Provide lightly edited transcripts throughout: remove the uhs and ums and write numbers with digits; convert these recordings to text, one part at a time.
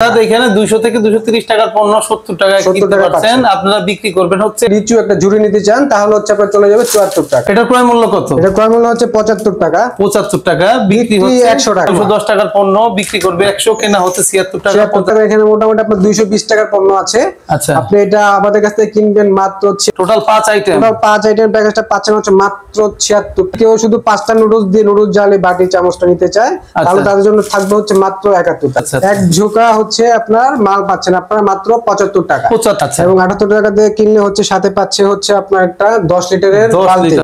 এখানে 200 থেকে 230 টাকার পণ্য 70 টাকায় কিনতে পাচ্ছেন। আপনারা বিক্রি করবেন হচ্ছে লিচু একটা ঝুড়ি নিতে চান তাহলে হচ্ছে আপনার চলে যাবে 74 টাকা। এটা ক্রয় মূল্য কত? এটা ক্রয় মূল্য হচ্ছে 75 টাকা। 75 টাকা বিক্রি হচ্ছে 100 টাকা। 210 টাকার পণ্য বিক্রি করবে 100, কেনা হচ্ছে 76 টাকা। 76 টাকা। এখানে মোটামুটি আপনার 220 টাকার পণ্য আছে। আচ্ছা, আপনি এটা আমাদের কাছ থেকে কিনবেন মাত্র টোটাল 5 আইটেম। টোটাল 5 আইটেম প্যাকেজটা পাচ্ছেন হচ্ছে মাত্র 76। কেউ শুধু 5টা নুডলস দিয়ে নুডলস জালে বাটি চামচটা নিতে চায় তাহলে তাদের জন্য থাকবে হচ্ছে মাত্র 71 টাকা। এক ঝোঁকা হচ্ছে আপনার মাল পাচ্ছেন আপনারা মাত্র 75 টাকা। এবং 78 টাকা দিয়ে কিনলে হচ্ছে সাথে পাচ্ছে হচ্ছে আপনার একটা 10 লিটারের বালতি।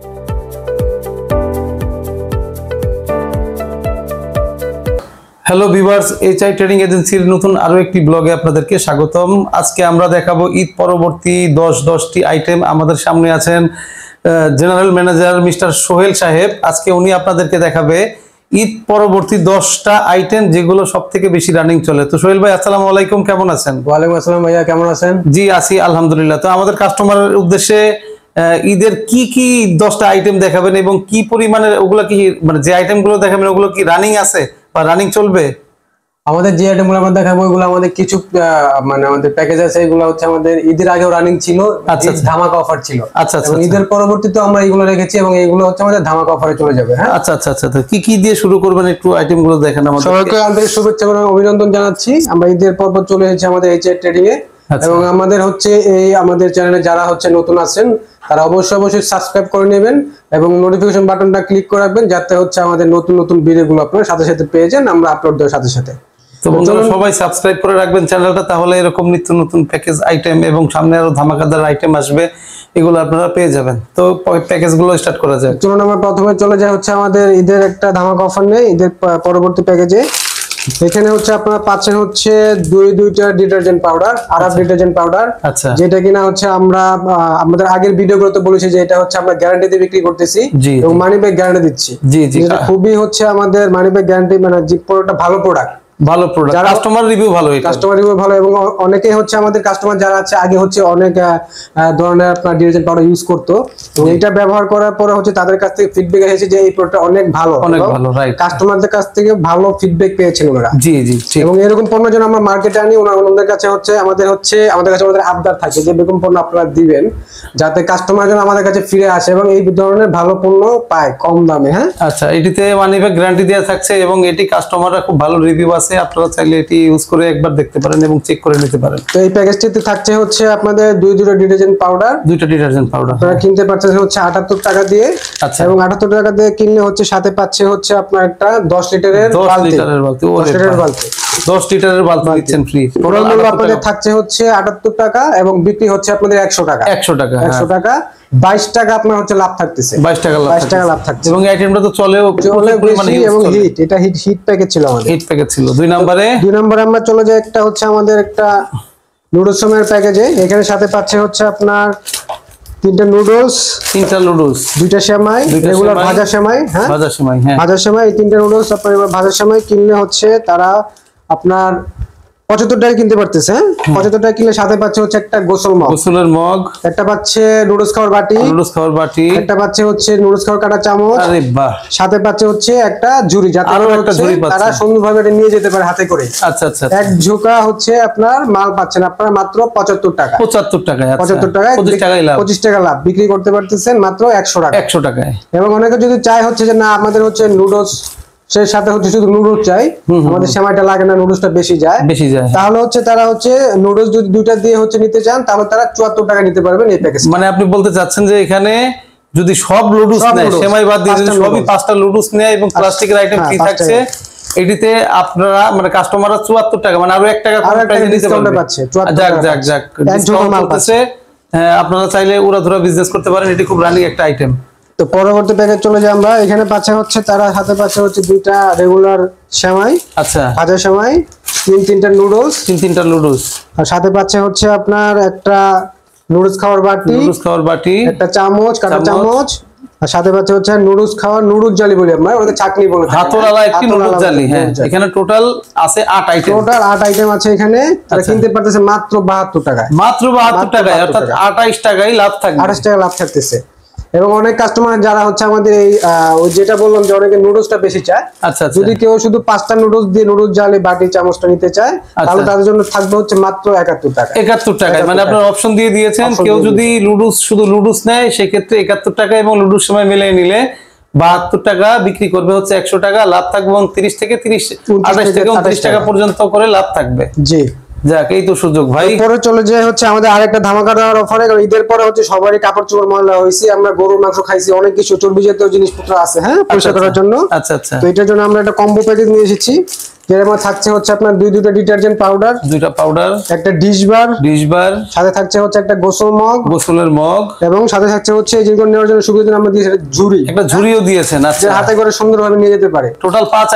হ্যালো ভিউয়ার্স, এইচআই ট্রেডিং এজেন্সির নতুন আরো একটি ব্লগে আপনাদেরকে স্বাগতম। আজকে আমরা দেখাবো ঈদ পরবর্তী 10টি আইটেম। আমাদের সামনে আছেন জেনারেল ম্যানেজার মিস্টার সোহেল সাহেব। আজকে উনি আপনাদেরকে দেখাবে ঈদ পরবর্তী 10টা আইটেম যেগুলো সব থেকে বেশি রানিং চলে। তো সোহেল ভাই, আসসালামু আলাইকুম, কেমন আছেন? ওয়ালাইকুম আসসালাম ভাইয়া, কেমন আছেন? জি আছি আলহামদুলিল্লাহ। তো আমাদের কাস্টমারের উদ্দেশ্যে ঈদের কি 10টা আইটেম দেখাবেন এবং কি পরিমাণের ওগুলো, কি মানে যে আইটেমগুলো দেখাবেন ওগুলো কি রানিং আছে বা রানিং চলবে? আমাদের যে আইটেমগুলো আমরা দেখাবো ওগুলো আমাদের কিছু মানে আমাদের প্যাকেজ আছে। এগুলো হচ্ছে আমাদের ঈদের আগেও রানিং ছিল, ধামাকা অফার ছিল। আচ্ছা আচ্ছা। ঈদের পরবর্তীতে আমরা এগুলো রেখেছি এবং এগুলো হচ্ছে আমাদের ধামাকা অফারে চলে যাবে। হ্যাঁ, আচ্ছা আচ্ছা আচ্ছা। কি দিয়ে শুরু করবেন একটু আইটেমগুলো দেখেন আমাদের। সবাইকে আন্তরিক শুভেচ্ছা এবং অভিনন্দন জানাচ্ছি। আমরা ঈদের পর্ব চলে এসেছি আমাদের এইচআই ট্রেডিং এ। এবং আমাদের হচ্ছে এই আমাদের চ্যানেলে যারা হচ্ছে নতুন আছেন তারা অবশ্যই সাবস্ক্রাইব করে নেবেন এবং নোটিফিকেশন বাটনটা ক্লিক করে রাখবেন যাতে হচ্ছে আমাদের নতুন নতুন ভিডিওগুলো আপনারা সাথে সাথে পেয়ে যান আমরা আপলোড দেওয়ার সাথে সাথে। তো বন্ধুরা সবাই সাবস্ক্রাইব করে রাখবেন চ্যানেলটা, তাহলে এরকম নিত্য নতুন প্যাকেজ আইটেম এবং সামনে আরো ধামাকাদার আইটেম আসবে, এগুলো আপনারা পেয়ে যাবেন। তো প্যাকেজগুলো স্টার্ট করা যায়। চলুন আমরা প্রথমে চলে যাই হচ্ছে আমাদের ঈদের একটা ধামাকা অফার নেই ঈদের পরবর্তী প্যাকেজে। এখানে হচ্ছে আপনারা পাচ্ছেন হচ্ছে দুইটা detergent powder, Araf detergent powder. আচ্ছা, যেটা কিনা হচ্ছে আমরা আমাদের আগের ভিডিওগুলোতে বলেছি যে এটা হচ্ছে আমরা গ্যারান্টি দিয়ে বিক্রি করতেছি এবং মানি ব্যাক গ্যারান্টি দিচ্ছি। জি জি, এটা খুবই হচ্ছে আমাদের মানি ব্যাক গ্যারান্টি, মানে যে প্রোডাক্টটা ভালো প্রোডাক্ট, ভালো প্রোডাক্ট, কাস্টমার রিভিউ ভালো, কাস্টমার রিভিউ ভালো। এবং অনেকেই হচ্ছে আমাদের কাস্টমার যারা আছে আগে হচ্ছে অনেক ধরনের আপনার ডিটারজেন্ট পাউডার ইউজ করতো এবং এটা ব্যবহার করার পরে হচ্ছে তাদের কাছ থেকে ফিডব্যাক এসেছে যে এই প্রোডাক্টটা অনেক ভালো, অনেক ভালো, রাইট। কাস্টমারদের কাছ থেকে ভালো ফিডব্যাক পেয়েছেন ওরা। জি জি। এবং এরকম পণ্য যেন আমরা মার্কেটে আনি, ওনাদের কাছে হচ্ছে আমাদের কাছে আমাদের আবদার থাকে যে এরকম পণ্য আপনারা দিবেন যাতে কাস্টমার যেন আমাদের কাছে ফিরে আসে এবং এই ধরনের ভালো পণ্য পায় কম দামে। হ্যাঁ, আচ্ছা। এটিতে মানি ব্যাক গ্যারান্টি দেওয়া থাকছে এবং এটি কাস্টমাররা খুব ভালো রিভিউ আছে, আপনারা চাইলে এটি ইউজ করে একবার দেখতে পারেন এবং চেক করে নিতে পারেন। তো এই প্যাকেজটিতে থাকছে হচ্ছে আপনাদের দুইটা ডিটারজেন্ট পাউডার, আপনারা কিনতে পাচ্ছেন হচ্ছে 78 টাকা দিয়ে। আচ্ছা, এবং 78 টাকা দিয়ে কিনলে হচ্ছে সাথে পাচ্ছে হচ্ছে আপনার একটা 10 লিটারের বালতি। 10 লিটারের বালতি দিচ্ছেন ফ্রি। টোটাল মূল্য আপনাদের থাকছে হচ্ছে 78 টাকা এবং বিক্রি হচ্ছে আপনাদের 100 টাকা। 100 টাকা 22 টাকা আপনার হচ্ছে লাভ থাকতেছে। 22 টাকা লাভ থাকছে। এবং আইটেমটা তো চলেও বেশি এবং হিট, এটা হিট প্যাকেজ ছিল আমাদের। হিট প্যাকেজ ছিল। 2 নম্বরে আমরা চলে যাই একটা হচ্ছে আমাদের একটা নুডলস সময়ের প্যাকেজে। এখানে সাথে পাচ্ছে হচ্ছে আপনার 3টা নুডলস, 2টা সেমাই, রেগুলার ভাজা সেমাই। হ্যাঁ, ভাজা সেমাই। এই 3টা নুডলস আপনার ভাজা সেমাই কিনলে হচ্ছে তারা আপনার 75 টাকা কিনতে পারতেছে। 75 টাকা কিনলে সাথে পাচ্ছে হচ্ছে একটা গোসলের মগ, একটা পাচ্ছে নুডলস খাওয়ার বাটি, একটা পাচ্ছে হচ্ছে নুডলস খাওয়ার কাটা চামচ। আরে বাহ! সাথে পাচ্ছে হচ্ছে একটা ঝুড়ি, যাতে তারা সুন্দরভাবে এটা নিয়ে যেতে পারে হাতে করে। আচ্ছা আচ্ছা। এক ঝোঁকা হচ্ছে আপনার মাল পাচ্ছেন আপনারা মাত্র 75 টাকা। 75 টাকায় 25 টাকা লাভ, বিক্রি করতে পারতেছেন মাত্র 100 টাকায়। এবং অনেকে যদি চায় হচ্ছে যে না আমাদের হচ্ছে নুডলস সেই সাথে হচ্ছে শুধু নুডলস চাই, আমাদের সেমাইটা লাগে না, নুডলসটা বেশি যায়, তাহলে হচ্ছে তারা হচ্ছে নুডলস যদি 2টা দিয়ে হচ্ছে নিতে চান তাহলে তারা 74 টাকা নিতে পারবেন এই প্যাকেজ। মানে আপনি বলতে চাচ্ছেন যে এখানে যদি সব নুডলস নেয়, সেমাই বাদ দিয়ে যদি সবই 5টা নুডলস নেয় এবং প্লাস্টিকের আইটেম ফ্রি থাকছে, এটিতে আপনারা মানে কাস্টমাররা 74 টাকা মানে আরো 1 টাকা কম প্রাইসে নিতে পারছে। যাক ডিসকাউন্ট করতেছে। আপনারা চাইলে উড়াধুরা বিজনেস করতে পারেন, এটি খুব রানিং একটা আইটেম। তো পরবর্তী প্যাকেজ চলে যাই আমরা। এখানে পাচ্ছে হচ্ছে তারা হাতে পাচ্ছে হচ্ছে 2টা রেগুলার সেমাই, আচ্ছা ভাজা সেমাই, 3টা নুডলস, আর সাথে পাচ্ছে হচ্ছে আপনার একটা নুডলস খাওয়ার বাটি, একটা চামচ, কাঁটা চামচ, আর সাথে পাচ্ছে হচ্ছে নুডলস জালি বলি আমরা, ওটাকে চাটনি বলে, হাতওয়ালা একটি নুডলস জালি। হ্যাঁ, এখানে টোটাল আছে 8 আইটেম আছে এখানে। তারা কিনতে পারতেছে মাত্র 72 টাকায়। অর্থাৎ 28 টাকায় লাভ থাকবে, 28 টাকা লাভ থাকতেছে। এবং অনেক কাস্টমার যারা হচ্ছে আমাদের এই ওই যেটা বললাম যে অনেকে নুডলসটা বেশি চায়, আচ্ছা যদি কেউ শুধু 5টা নুডলস দিয়ে নুডলস জালে বাটি চামচটা নিতে চায় তাহলে তাদের জন্য থাকবে হচ্ছে মাত্র 71 টাকা। 71 টাকায়, মানে আপনার অপশন দিয়ে দিয়েছেন, কেউ যদি লুডুস শুধু লুডুস নেয় সেক্ষেত্রে 71 টাকা এবং লুডুস সময় মিলিয়ে নিলে 72 টাকা বিক্রি করবে হচ্ছে 100 টাকা লাভ থাকবে, এবং 30 থেকে 28 থেকে 29 টাকা পর্যন্ত করে লাভ থাকবে। জি যাক, এই তো সুযোগ ভাই। পরে চলে যায় হচ্ছে আমাদের আরেকটা ধামাকা দেওয়ার অফারে। ঈদের পরে হচ্ছে সবারই কাপড় চোপড় ময়লা হয়েছে, আমরা গরুর মাংস খাইছি, অনেক কিছু চর্বি জাতীয় জিনিসপত্র আছে হ্যাঁ পরিষ্কার করার জন্য। আচ্ছা আচ্ছা, তো এটার জন্য আমরা একটা কম্বো প্যাকেজ নিয়ে এসেছি, যেটার মধ্যে থাকছে হচ্ছে আপনার দুইটা ডিটারজেন্ট পাউডার, দুইটা পাউডার, একটা ডিশ বার, সাথে থাকছে হচ্ছে একটা গোসলের মগ, এবং সাথে থাকছে হচ্ছে যেগুলো নেওয়ার জন্য সুবিধা আমরা দিয়েছি ঝুড়ি, একটা ঝুড়িও দিয়েছেন। আচ্ছা, হাতে করে সুন্দরভাবে নিয়ে যেতে পারে। টোটাল 5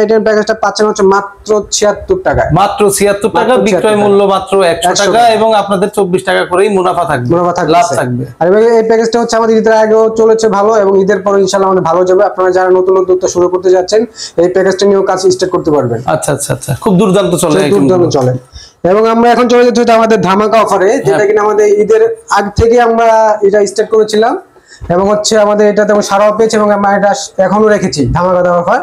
আইটেম প্যাকেজটা পাচ্ছেন হচ্ছে মাত্র 76 টাকায়। মাত্র 76 টাকা, বিক্রয় মূল্য মাত্র 100 টাকা, এবং আপনাদের 24 টাকা করেই মুনাফা থাকবে, লাভ থাকবে। আর এই প্যাকেজটা হচ্ছে আমাদের ঈদের আগেও চলেছে ভালো, এবং ঈদের পরে ইনশাআল্লাহ আমাদের ভালো যাবে। আপনারা যারা নতুন উদ্যোক্তা শুরু করতে যাচ্ছেন এই প্যাকেজটা নিয়েও কাজ স্টার্ট করতে পারবেন। আচ্ছা আচ্ছা আচ্ছা, খুব দুর্দান্ত চলে, দুর্দান্ত চলে। এবং আমরা এখন চলে যেতে হচ্ছে আমাদের ধামাকা অফারে, যেটা কিনা আমাদের ঈদের আগ থেকে আমরা এটা স্টার্ট করেছিলাম, এবং হচ্ছে আমাদের এটাতে সারাও পেয়েছে, এবং আমরা এটা এখনো রেখেছি ধামাকা অফার।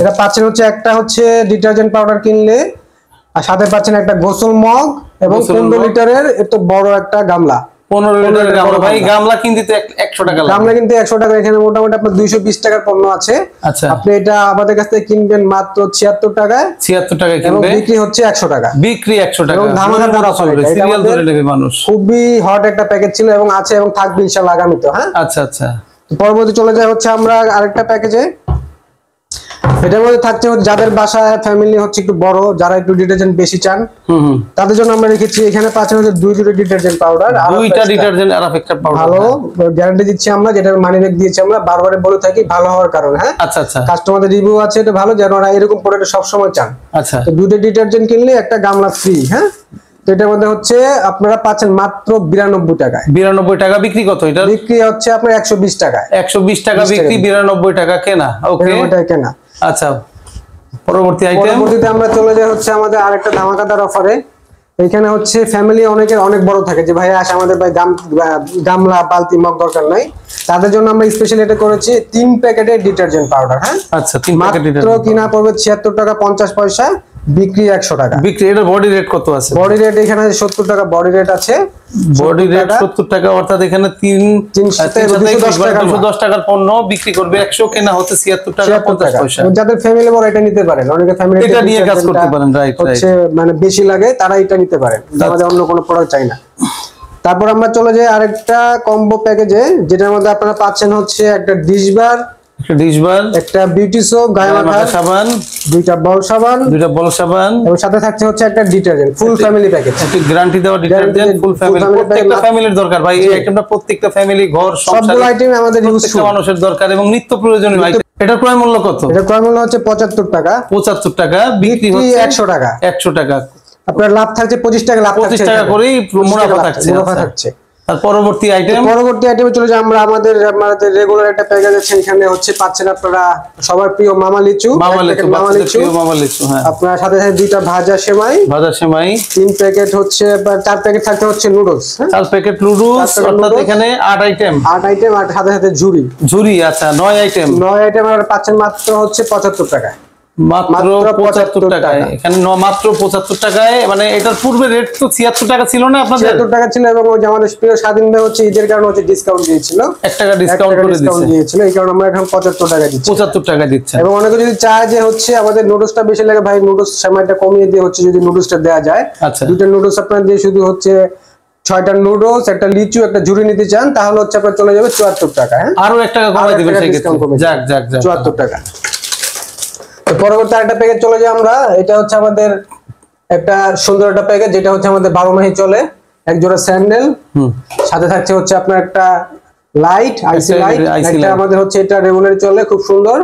এটা পাচ্ছেন হচ্ছে একটা হচ্ছে ডিটারজেন্ট পাউডার কিনলে, আর সাথে পাচ্ছেন একটা গোসল মগ এবং 15 লিটারের এত বড় একটা গামলা। 15 লিটারের গামলা ভাই, গামলা কিনতে 100 টাকা, গামলা কিনতে 100 টাকা। এখানে মোটামুটি আপনার 220 টাকার পণ্য আছে। আচ্ছা, আপনি এটা আমাদের কাছ থেকে কিনবেন মাত্র 76 টাকায়, 76 টাকায় এবং কিনবে, বিক্রি হচ্ছে 100 টাকা, বিক্রি 100 টাকা। এবং ধামাকাদার অফার, সিরিয়াল ধরে নেবে মানুষ। খুবই হট একটা প্যাকেজ ছিল, এবং আছে এবং থাকবে ইনশাআল্লাহ আগামীতে। হ্যাঁ আচ্ছা আচ্ছা, পরবর্তী চলে যায় হচ্ছে আমরা আরেকটা প্যাকেজে। এটার মধ্যে থাকছে যাদের বাসায় ফ্যামিলি হচ্ছে একটু বড়, যারা একটু ডিটারজেন্ট বেশি চান, তাদের জন্য আমরা রেখেছি এখানে পাচ্ছেন হচ্ছে দুইটা ডিটারজেন্ট পাউডার, দুইটা ডিটারজেন্ট আর একটা পাউডার। ভালো গ্যারান্টি দিচ্ছি আমরা, যেটা মানি ব্যাগ দিয়েছি আমরা, বারবার বলে থাকি ভালো হওয়ার কারণে। হ্যাঁ আচ্ছা আচ্ছা, কাস্টমারদের রিভিউ আছে এটা ভালো, যেন ওরা এরকম প্রোডাক্ট সব সময় চান। আচ্ছা, তো দুইটা ডিটারজেন্ট কিনলে একটা গামলা ফ্রি। হ্যাঁ, তো এটার মধ্যে হচ্ছে আপনারা পাচ্ছেন মাত্র 92 টাকায়। 92 টাকা বিক্রি, কত এটা বিক্রি হচ্ছে আপনার 120 টাকায়। 120 টাকা বিক্রি, 92 টাকা কেনা। ওকে, ওটাই কেনা। আচ্ছা, পরবর্তী আইটেম। পরবর্তীতে আমরা চলে যাই হচ্ছে আমাদের আরেকটা ধামাকাদার অফারে। এখানে হচ্ছে ফ্যামিলি অনেকের অনেক বড় থাকে, যে ভাই আসে আমাদের ভাই গামলা বালতি মগ দরকার নাই, তাদের জন্য আমরা স্পেশালি এটা করেছি 3 প্যাকেটের ডিটারজেন্ট পাউডার। হ্যাঁ আচ্ছা, 3 প্যাকেট মাত্র কিনা পড়বে 76 টাকা 50 পয়সা, বিক্রি 100 টাকা। বিক্রি, এটা বডি রেট কত আছে? বডি রেট এখানে 70 টাকা বডি রেট আছে। বডি রেট 70 টাকা, অর্থাৎ এখানে 210 টাকার পণ্য বিক্রি করবে, 100 কেনা হচ্ছে 76 টাকা 50 পয়সা। যাদের ফ্যামিলি বড় এটা নিতে পারেন, অনেকে ফ্যামিলি এটা নিয়ে কাজ করতে পারেন। রাইট রাইট, হচ্ছে মানে বেশি লাগে তারা এটা নিতে পারেন, আমাদের অন্য কোনো প্রোডাক্ট চাই না। তারপর আমরা চলে যাই আরেকটা কম্বো প্যাকেজে, যেটার মধ্যে আপনারা পাচ্ছেন হচ্ছে একটা ডিশ বার, একটা বিউটি সোপ, গায়ে মাখার সাবান, দুইটা বল সাবান, এবং সাথে থাকছে হচ্ছে একটা ডিটারজেন্ট, ফুল ফ্যামিলি প্যাকেজ। একটা গ্যারান্টি দেওয়া ডিটারজেন্ট, ফুল ফ্যামিলি, প্রত্যেকটা ফ্যামিলির দরকার ভাই এই আইটেমটা, প্রত্যেকটা ফ্যামিলি ঘর সংসার সবগুলো আইটেম আমাদের প্রত্যেকটা মানুষের দরকার এবং নিত্য প্রয়োজনীয় আইটেম। এটার ক্রয় মূল্য কত? এটার ক্রয় মূল্য হচ্ছে 75 টাকা। 75 টাকা, বিক্রি হচ্ছে 100 টাকা। 100 টাকা, আপনার লাভ থাকছে 25 টাকা, লাভ 25 টাকা করেই মুনাফা থাকছে। আর পরবর্তী আইটেমে চলে যাই আমরা আমাদের রেগুলার একটা প্যাকেজ আছে, এখানে হচ্ছে পাচ্ছেন আপনারা সবার প্রিয় মামা লিচু, হ্যাঁ, আপনার সাথে সাথে দুইটা ভাজা সেমাই, 3 প্যাকেট হচ্ছে 4 প্যাকেট থাকতে হচ্ছে নুডলস। 4 প্যাকেট নুডলস, অর্থাৎ এখানে 8 আইটেম, আর সাথে সাথে ঝুরি। আচ্ছা, 9 আইটেম আর পাচ্ছেন মাত্র হচ্ছে 75 টাকায়। মাত্র 75 টাকায়, এখানে মাত্র 75 টাকায়। মানে এটার পূর্বে রেট তো 76 টাকা ছিল না আপনাদের? 76 টাকা ছিল, এবং ওই যে আমাদের প্রিয় স্বাধীন ভাই হচ্ছে ঈদের কারণে হচ্ছে ডিসকাউন্ট দিয়েছিল, 1 টাকা ডিসকাউন্ট করে দিয়েছিল, এই কারণে আমরা এখন 75 টাকা দিচ্ছি। 75 টাকা দিচ্ছেন। এবং অনেকে যদি চায় যে হচ্ছে আমাদের নুডলসটা বেশি লাগে, ভাই নুডলস সময়টা কমিয়ে দিয়ে হচ্ছে যদি নুডলসটা দেওয়া যায়, আচ্ছা, দুটো নুডলস আপনার দিয়ে শুধু হচ্ছে 6টা নুডলস, একটা লিচু, একটা ঝুড়ি নিতে চান, তাহলে হচ্ছে আপনার চলে যাবে 74 টাকা। হ্যাঁ, আরো 1 টাকা কমাই দিবেন সেই ক্ষেত্রে। যাক 74 টাকা। পরবর্তী আরেকটা প্যাকেজ চলে যাই আমরা, এটা হচ্ছে আমাদের একটা সুন্দর একটা প্যাকেজ, যেটা হচ্ছে আমাদের 12 মাসই চলে। এক জোড়া স্যান্ডেল, সাথে থাকছে হচ্ছে আপনার একটা লাইট, আইসি লাইট, এটা আমাদের হচ্ছে এটা রেগুলার চলে, খুব সুন্দর।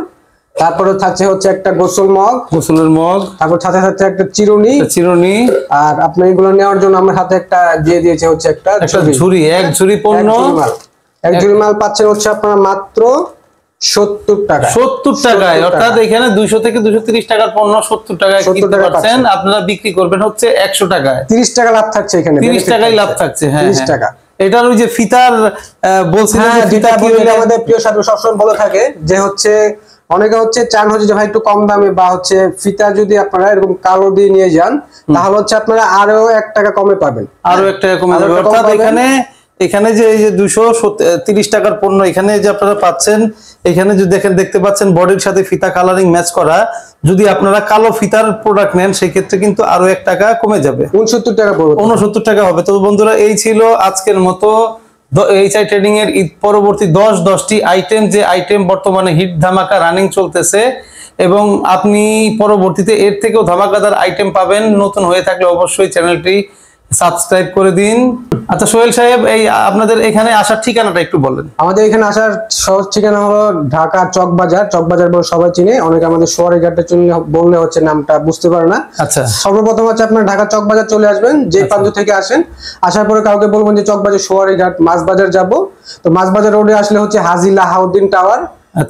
তারপরে থাকছে হচ্ছে একটা গোসলের মগ, তারপর সাথে সাথে একটা চিরুনি, আর আপনি এগুলো নেওয়ার জন্য আমরা হাতে একটা দিয়ে দিয়েছে হচ্ছে একটা ঝুড়ি, এক ঝুড়ি পণ্য, এক ঝুড়ি মাল পাচ্ছেন হচ্ছে আপনারা মাত্র 70 টাকা। 70 টাকায়, অর্থাৎ এখানে 200 থেকে 230 টাকার পণ্য 70 টাকায় কিনতে পারছেন, আপনারা বিক্রি করবেন হচ্ছে 100 টাকায়। 30 টাকা লাভ থাকছে এখানে, 30 টাকাই লাভ থাকছে। হ্যাঁ, 30 টাকা। এটার ওই যে ফিতার বলছিলেন যে ফিতা কি আমাদের প্রিয় সাথী সবসময় বলে থাকে যে হচ্ছে অনেকে হচ্ছে চান হচ্ছে যে ভাই একটু কম দামে বা হচ্ছে ফিতা যদি আপনারা এরকম কালো দিয়ে নিয়ে যান তাহলে হচ্ছে আপনারা আরো 1 টাকা কমে পাবেন, আরো 1 টাকা কমে পাবেন। অর্থাৎ এখানে যে এই যে 230 টাকার পণ্য এখানে যে আপনারা পাচ্ছেন, এখানে যদি দেখতে পাচ্ছেন বডির সাথে ফিতা কালারিং ম্যাচ করা, যদি আপনারা কালো ফিতার প্রোডাক্ট নেন সেই ক্ষেত্রে কিন্তু আরো 1 টাকা কমে যাবে, 69 টাকা পড়বে, 69 টাকা হবে। তো বন্ধুরা এই ছিল আজকের মতো এইচআই ট্রেডিং এর ঈদ পরবর্তী 10টি আইটেম, যে আইটেম বর্তমানে হিট ধামাকা রানিং চলতেছে এবং আপনি পরবর্তীতে এর থেকেও ধামাকাদার আইটেম পাবেন। নতুন হয়ে থাকলে অবশ্যই চ্যানেলটি সাবস্ক্রাইব করে দিন। আচ্ছা সোহেল সাহেব, এই আপনাদের এখানে আসার ঠিকানাটা একটু বলেন। আমাদের এখানে আসার সহজ ঠিকানা হলো ঢাকা চকবাজার। চকবাজার বলে সবাই চিনে, অনেকে আমাদের সোয়ারি ঘাটে বললে হচ্ছে নামটা বুঝতে পারে না। আচ্ছা, সর্বপ্রথম হচ্ছে আপনার ঢাকা চকবাজার চলে আসবেন, যে প্রান্ত থেকে আসেন, আসার পরে কাউকে বলবেন যে চকবাজার সোয়ারি ঘাট মাছ বাজার যাব। তো মাছ বাজার রোডে আসলে হচ্ছে হাজী লাহাউদ্দিন টাওয়ার,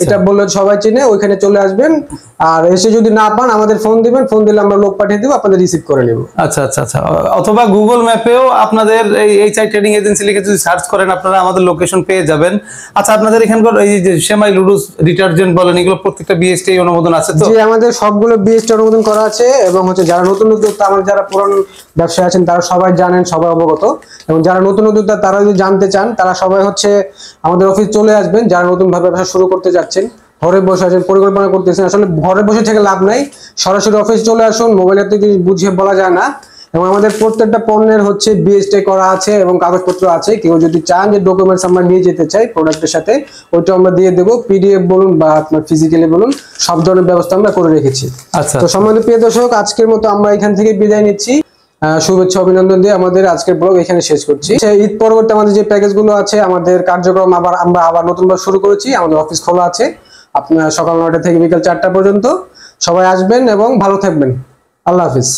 এটা বললে সবাই চিনে, ওইখানে চলে আসবেন। আর এসে যদি না পান আমাদের ফোন দিবেন, ফোন দিলে আমরা লোক পাঠিয়ে দেব, আপনাদের রিসিভ করে নেব। আচ্ছা আচ্ছা আচ্ছা, অথবা গুগল ম্যাপেও আপনাদের এই এইচআই ট্রেডিং এজেন্সি লিখে যদি সার্চ করেন আপনারা আমাদের লোকেশন পেয়ে যাবেন। আচ্ছা, আপনাদের এখানকার এই যে সেমাই লুডুস ডিটারজেন্ট বলেন, এগুলো প্রত্যেকটা বিএসটি অনুমোদন আছে তো? জি, আমাদের সবগুলো বিএসটি অনুমোদন করা আছে এবং হচ্ছে যারা নতুন উদ্যোক্তা, আমাদের যারা পুরান ব্যবসায়ী আছেন তারা সবাই জানেন, সবাই অবগত, এবং যারা নতুন উদ্যোক্তা তারা যদি জানতে চান তারা সবাই হচ্ছে আমাদের অফিস চলে আসবেন। যারা নতুন ভাবে ব্যবসা শুরু করতে যাচ্ছেন, ঘরে বসে আছেন, পরিকল্পনা করতেছেন, আসলে ঘরে বসে থেকে লাভ নাই, সরাসরি অফিস চলে আসুন। মোবাইলের থেকে বুঝিয়ে বলা যায় না, এবং আমাদের প্রত্যেকটা পণ্যের হচ্ছে বিএসটি করা আছে এবং কাগজপত্র আছে। কেউ যদি চান যে ডকুমেন্টস আমরা নিয়ে যেতে চাই প্রোডাক্টের সাথে, ওইটা আমরা দিয়ে দেবো, পিডিএফ বলুন বা আপনার ফিজিক্যালি বলুন, সব ধরনের ব্যবস্থা আমরা করে রেখেছি। আচ্ছা, তো সম্মানিত প্রিয় দর্শক, আজকের মতো আমরা এখান থেকে বিদায় নিচ্ছি। শুভেচ্ছা অভিনন্দন দিয়ে আমাদের আজকের ব্লগ এখানে শেষ করছি। ঈদ পরবর্তী আমাদের যে প্যাকেজ গুলো আছে, আমাদের কার্যক্রম আমরা আবার নতুনভাবে শুরু করেছি। আমাদের অফিস খোলা আছে আপনার সকাল 9টা থেকে বিকাল 4টা পর্যন্ত। সবাই আসবেন এবং ভালো থাকবেন। আল্লাহ হাফিজ।